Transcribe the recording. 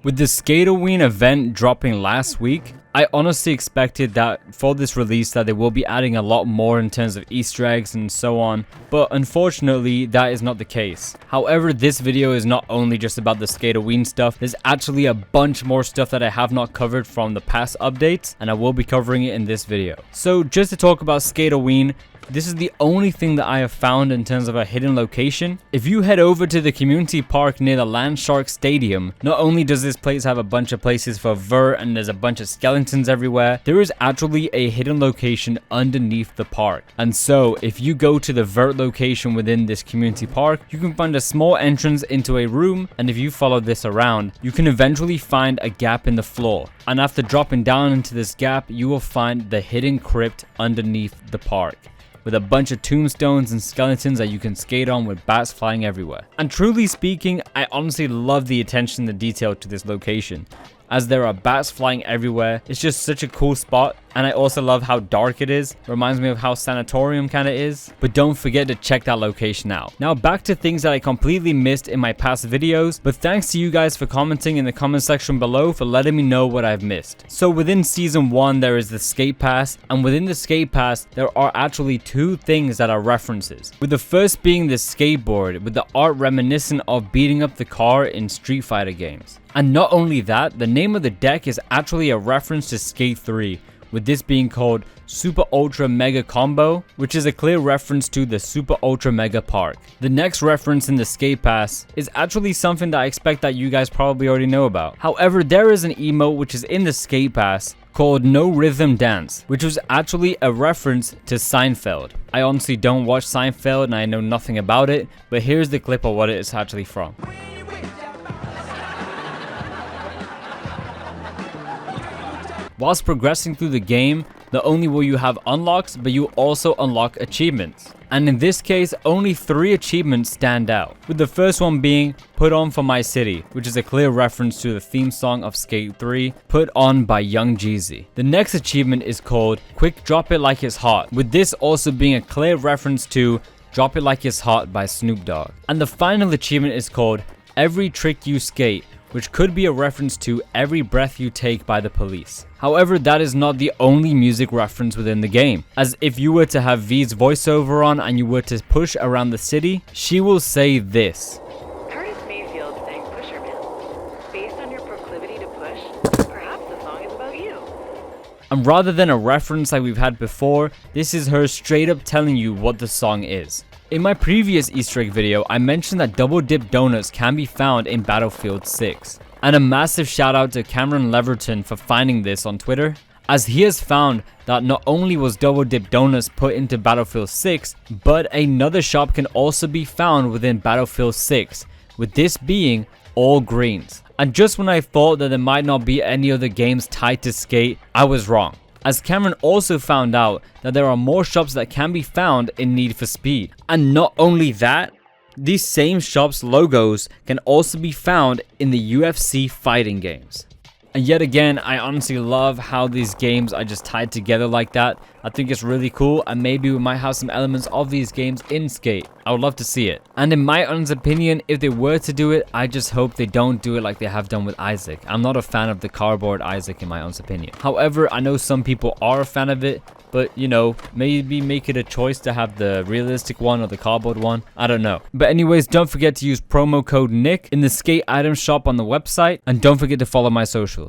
With the Skatoween event dropping last week, I honestly expected that for this release that they will be adding a lot more in terms of Easter eggs and so on, but unfortunately that is not the case. However, this video is not only just about the Skatoween stuff, there's actually a bunch more stuff that I have not covered from the past updates, and I will be covering it in this video. So just to talk about Skatoween, this is the only thing that I have found in terms of a hidden location. If you head over to the community park near the Landshark Stadium, not only does this place have a bunch of places for vert and there's a bunch of skeletons everywhere, there is actually a hidden location underneath the park. And so if you go to the vert location within this community park, you can find a small entrance into a room, and if you follow this around, you can eventually find a gap in the floor. And after dropping down into this gap, you will find the hidden crypt underneath the park, with a bunch of tombstones and skeletons that you can skate on with bats flying everywhere. And truly speaking, I honestly love the attention to detail to this location, as there are bats flying everywhere. It's just such a cool spot, and I also love how dark it is. Reminds me of how Sanatorium kind of is. But don't forget to check that location out. Now back to things that I completely missed in my past videos, but thanks to you guys for commenting in the comment section below for letting me know what I've missed. So within season 1 there is the skate pass, and within the skate pass there are actually 2 things that are references, with the first being the skateboard with the art reminiscent of beating up the car in Street Fighter games. And not only that, the name of the deck is actually a reference to Skate 3, with this being called Super Ultra Mega Combo, which is a clear reference to the Super Ultra Mega Park. The next reference in the Skate Pass is actually something that I expect that you guys probably already know about. However, there is an emote which is in the Skate Pass called No Rhythm Dance, which was actually a reference to Seinfeld. I honestly don't watch Seinfeld and I know nothing about it, but here's the clip of what it is actually from. Whilst progressing through the game, not only will you have unlocks, but you also unlock achievements. And in this case, only 3 achievements stand out, with the first one being Put On For My City, which is a clear reference to the theme song of Skate 3, Put On by Young Jeezy. The next achievement is called Quick Drop It Like It's Hot, with this also being a clear reference to Drop It Like It's Hot by Snoop Dogg. And the final achievement is called Every Trick You Skate, which could be a reference to Every Breath You Take by The Police. However, that is not the only music reference within the game, as if you were to have V's voiceover on and you were to push around the city, she will say this. Curtis Mayfield sang Pusher Man. Based on your proclivity to push, perhaps the song is about you. And rather than a reference like we've had before, this is her straight up telling you what the song is. In my previous Easter egg video, I mentioned that Double Dip Donuts can be found in Battlefield 6. And a massive shout out to Cameron Leverton for finding this on Twitter, as he has found that not only was Double Dip Donuts put into Battlefield 6, but another shop can also be found within Battlefield 6, with this being All Greens. And just when I thought that there might not be any other games tied to Skate, I was wrong, as Cameron also found out that there are more shops that can be found in Need for Speed. And not only that, these same shops' logos can also be found in the UFC fighting games. And yet again, I honestly love how these games are just tied together like that. I think it's really cool, and maybe we might have some elements of these games in Skate. I would love to see it. And in my honest opinion, if they were to do it, I just hope they don't do it like they have done with Isaac. I'm not a fan of the cardboard Isaac in my honest opinion. However, I know some people are a fan of it, but you know, maybe make it a choice to have the realistic one or the cardboard one. I don't know. But anyways, don't forget to use promo code Nick in the Skate item shop on the website, and don't forget to follow my socials.